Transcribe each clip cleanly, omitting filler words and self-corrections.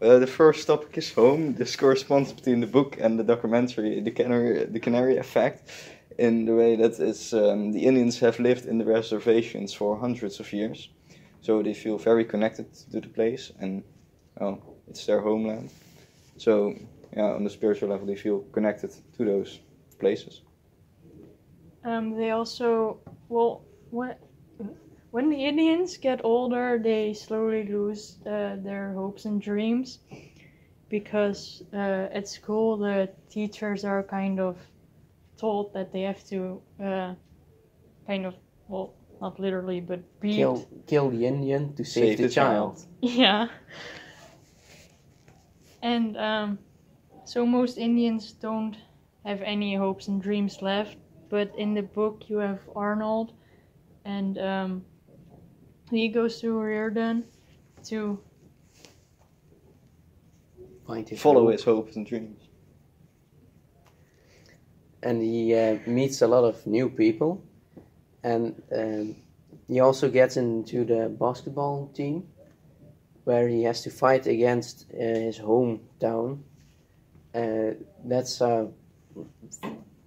The first topic is home. This corresponds between the book and the documentary, the Canary Effect, in the way that the Indians have lived in the reservations for hundreds of years, so they feel very connected to the place, and it's their homeland. So on the spiritual level, they feel connected to those places. They also, when the Indians get older, they slowly lose their hopes and dreams, because at school the teachers are kind of told that they have to not literally, but beat. Kill the Indian to save the child. Yeah. And so most Indians don't have any hopes and dreams left, but in the book you have Arnold, and he goes to Reardon to follow his hopes and dreams. And he meets a lot of new people, and he also gets into the basketball team, where he has to fight against his hometown. That's a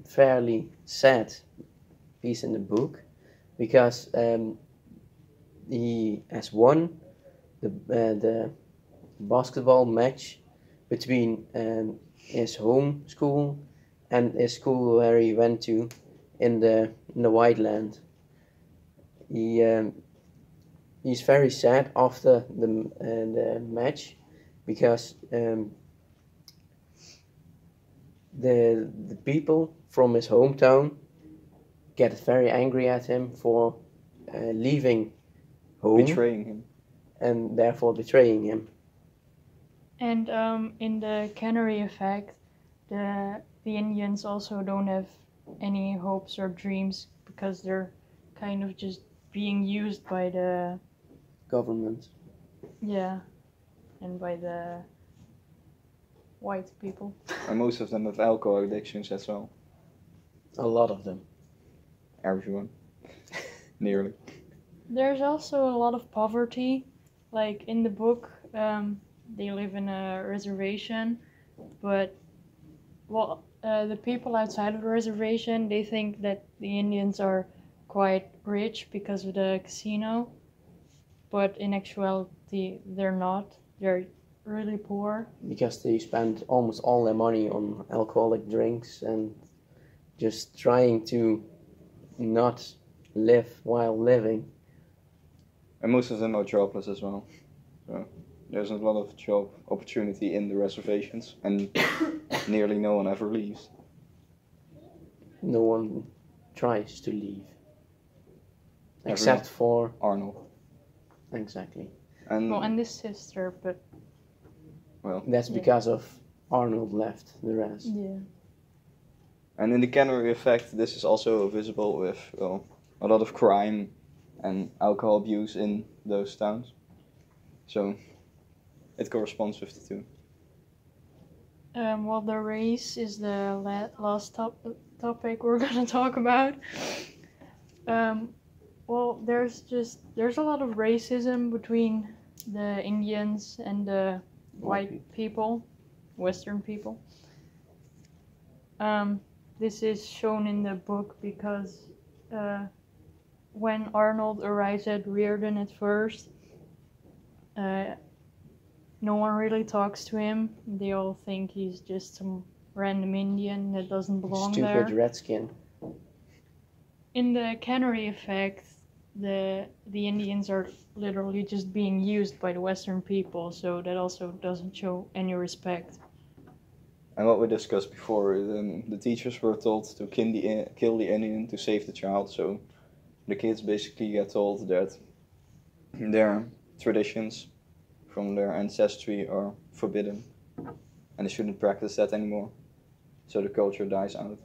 fairly sad piece in the book, because he has won the basketball match between his home school and his school where he went to in the White Land. He's very sad after the match, because the people from his hometown get very angry at him for leaving home, betraying him, and therefore betraying him. And in the Canary Effect, the Indians also don't have any hopes or dreams, because they're kind of just being used by the government. Yeah, and by the white people. And most of them have alcohol addictions as well. A lot of them. Everyone. Nearly. There's also a lot of poverty. Like in the book, they live in a reservation, but the people outside of the reservation, they think that the Indians are quite rich because of the casino, but in actuality they're not. They're really poor. Because they spend almost all their money on alcoholic drinks and just trying to not live while living. And most of them are jobless as well. So there's a lot of job opportunity in the reservations, and nearly no one ever leaves. No one tries to leave. Except for Arnold. Exactly. And his sister, but that's because of Arnold left the rest. Yeah. And in the Canary Effect, this is also visible with a lot of crime and alcohol abuse in those towns. So it corresponds with the two. The race is the last topic we're gonna talk about. There's a lot of racism between the Indians and the white people, Western people. This is shown in the book because when Arnold arrives at Reardon at first, no one really talks to him. They all think he's just some random Indian that doesn't belong there. Stupid redskin. In the Canary Effect, the Indians are literally just being used by the Western people, so that also doesn't show any respect. And what we discussed before, the teachers were told to kill the Indian to save the child, so the kids basically get told that their traditions from their ancestry are forbidden, and they shouldn't practice that anymore, so the culture dies out.